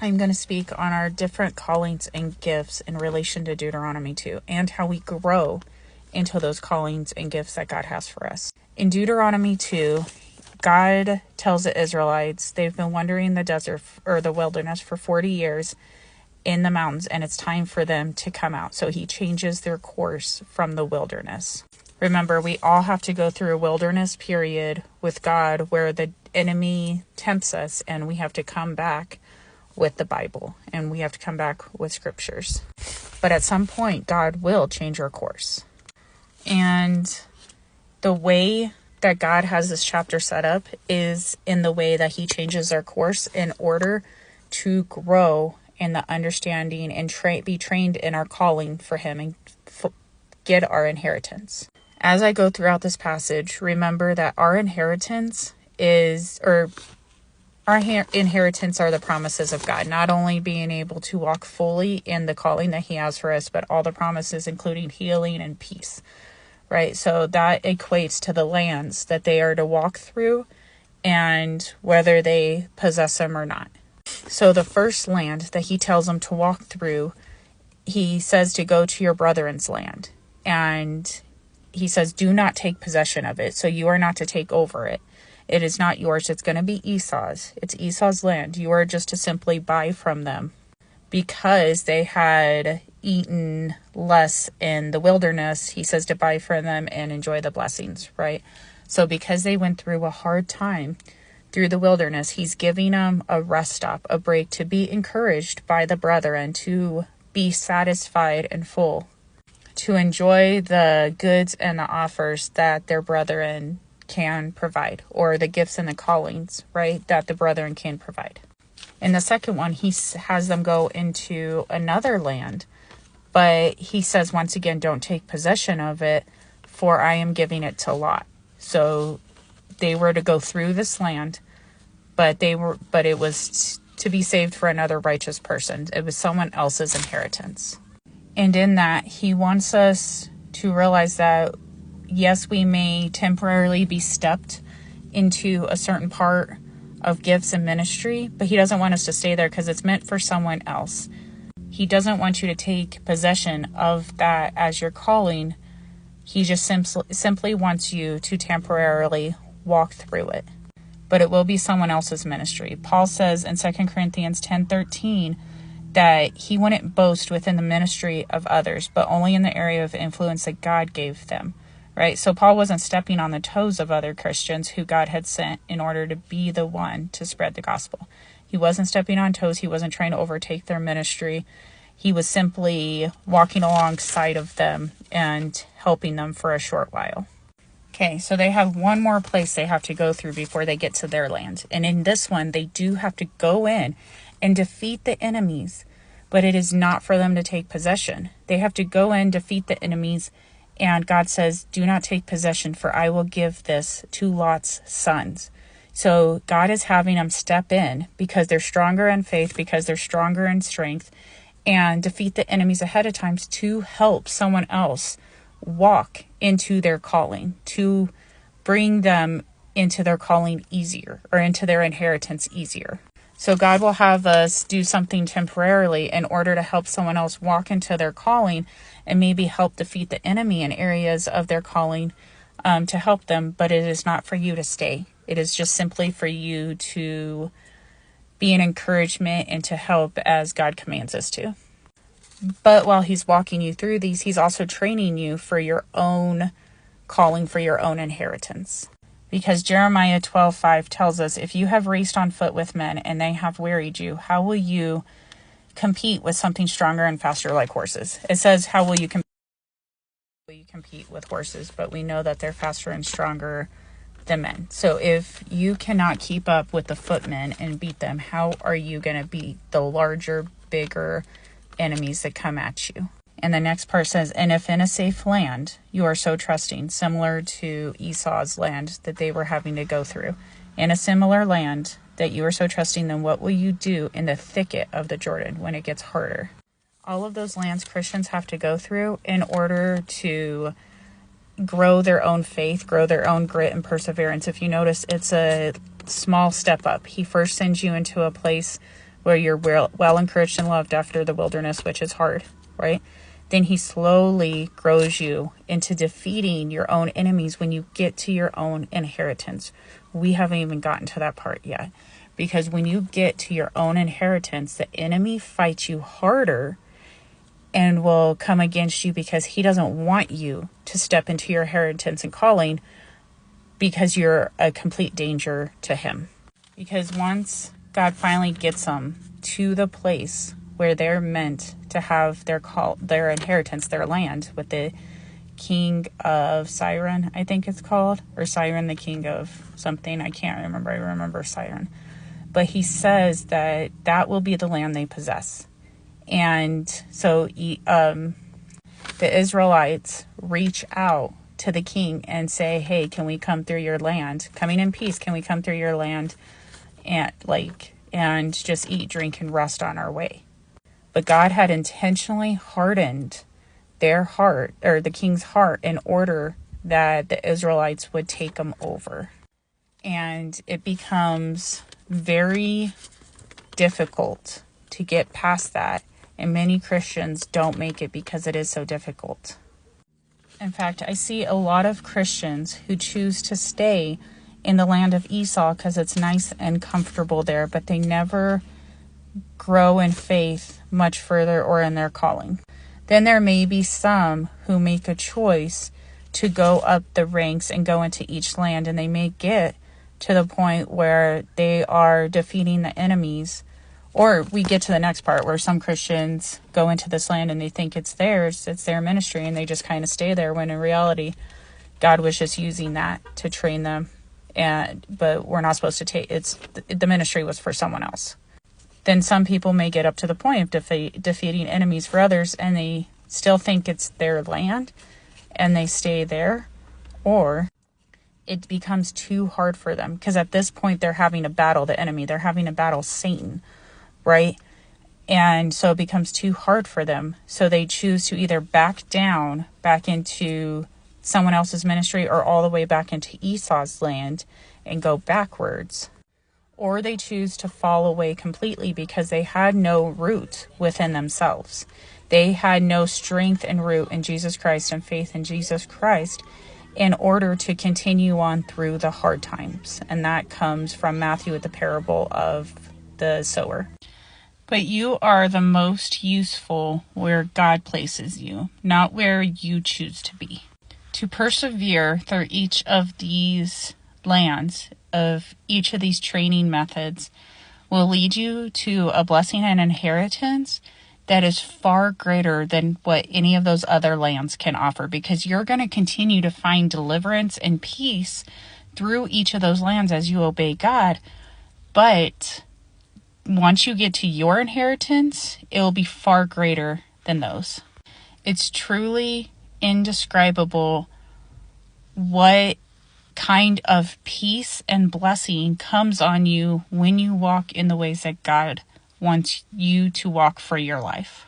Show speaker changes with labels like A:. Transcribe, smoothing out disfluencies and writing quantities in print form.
A: I'm going to speak on our different callings and gifts in relation to Deuteronomy 2 and how we grow into those callings and gifts that God has for us. In Deuteronomy 2, God tells the Israelites they've been wandering in the desert or the wilderness for 40 years in the mountains, and it's time for them to come out. So he changes their course from the wilderness. Remember, we all have to go through a wilderness period with God where the enemy tempts us, and we have to come back with the Bible, and we have to come back with scriptures. But at some point, God will change our course. And the way that God has this chapter set up is in the way that he changes our course in order to grow in the understanding and be trained in our calling for him and get our inheritance. As I go throughout this passage, remember that our inheritance are the promises of God, not only being able to walk fully in the calling that he has for us, but all the promises, including healing and peace, right? So that equates to the lands that they are to walk through and whether they possess them or not. So the first land that he tells them to walk through, he says to go to your brethren's land. And he says, do not take possession of it. So you are not to take over it. It is not yours. It's going to be Esau's. It's Esau's land. You are just to simply buy from them because they had eaten less in the wilderness. He says to buy from them and enjoy the blessings, right? So because they went through a hard time through the wilderness, he's giving them a rest stop, a break, to be encouraged by the brethren, to be satisfied and full, to enjoy the goods and the offers that their brethren can provide, or the gifts and the callings, right, that the brethren can provide. In the second one, he has them go into another land, but he says, once again, don't take possession of it, for I am giving it to Lot. So they were to go through this land, but it was to be saved for another righteous person. It was someone else's inheritance. And in that, he wants us to realize that, yes, we may temporarily be stepped into a certain part of gifts and ministry, but he doesn't want us to stay there because it's meant for someone else. He doesn't want you to take possession of that as your calling. He just simply wants you to temporarily walk through it. But it will be someone else's ministry. Paul says in 2 Corinthians 10:13 that he wouldn't boast within the ministry of others, but only in the area of influence that God gave them, right? So Paul wasn't stepping on the toes of other Christians who God had sent in order to be the one to spread the gospel. He wasn't stepping on toes. He wasn't trying to overtake their ministry. He was simply walking alongside of them and helping them for a short while. Okay, so they have one more place they have to go through before they get to their land. And in this one, they do have to go in and defeat the enemies, but it is not for them to take possession. They have to go in, defeat the enemies, and God says, do not take possession, for I will give this to Lot's sons. So God is having them step in because they're stronger in faith, because they're stronger in strength, and defeat the enemies ahead of time to help someone else walk into their calling, to bring them into their calling easier, or into their inheritance easier. So God will have us do something temporarily in order to help someone else walk into their calling and maybe help defeat the enemy in areas of their calling, to help them. But it is not for you to stay. It is just simply for you to be an encouragement and to help as God commands us to. But while he's walking you through these, he's also training you for your own calling, for your own inheritance. Because Jeremiah 12:5 tells us, if you have raced on foot with men and they have wearied you, how will you compete with something stronger and faster like horses? It says, how will you compete with horses? But we know that they're faster and stronger than men. So if you cannot keep up with the footmen and beat them, how are you going to beat the larger, bigger enemies that come at you? And the next part says, and if in a safe land you are so trusting, similar to Esau's land that they were having to go through, in a similar land that you are so trusting, then what will you do in the thicket of the Jordan when it gets harder? All of those lands Christians have to go through in order to grow their own faith, grow their own grit and perseverance. If you notice, it's a small step up. He first sends you into a place where you're well encouraged and loved after the wilderness, which is hard, right? Then he slowly grows you into defeating your own enemies when you get to your own inheritance. We haven't even gotten to that part yet. Because when you get to your own inheritance, the enemy fights you harder and will come against you because he doesn't want you to step into your inheritance and calling, because you're a complete danger to him. Because once God finally gets them to the place where they're meant to have their inheritance, their land, with the king of Siren, I think it's called, or Siren, the king of something, I can't remember. I remember Siren. But he says that will be the land they possess. And so the Israelites reach out to the king and say, hey, can we come through your land? Coming in peace, can we come through your land and just eat, drink, and rest on our way? But God had intentionally hardened their heart, or the king's heart, in order that the Israelites would take them over. And it becomes very difficult to get past that. And many Christians don't make it because it is so difficult. In fact, I see a lot of Christians who choose to stay in the land of Esau because it's nice and comfortable there, but they never grow in faith much further or in their calling. Then there may be some who make a choice to go up the ranks and go into each land, and they may get to the point where they are defeating the enemies. Or we get to the next part where some Christians go into this land and they think it's theirs, it's their ministry, and they just kind of stay there, when in reality, God was just using that to train them. But we're not supposed to take the ministry was for someone else. Then some people may get up to the point of defeating enemies for others, and they still think it's their land and they stay there, or it becomes too hard for them because at this point they're having to battle the enemy, they're having to battle Satan, right? And so it becomes too hard for them. So they choose to either back down, back into someone else's ministry, or all the way back into Esau's land and go backwards. Or they choose to fall away completely because they had no root within themselves. They had no strength and root in Jesus Christ and faith in Jesus Christ in order to continue on through the hard times. And that comes from Matthew with the parable of the sower. But you are the most useful where God places you, not where you choose to be. To persevere through each of these lands, of each of these training methods, will lead you to a blessing and inheritance that is far greater than what any of those other lands can offer, because you're going to continue to find deliverance and peace through each of those lands as you obey God. But once you get to your inheritance, it will be far greater than those. It's truly indescribable what kind of peace and blessing comes on you when you walk in the ways that God wants you to walk for your life.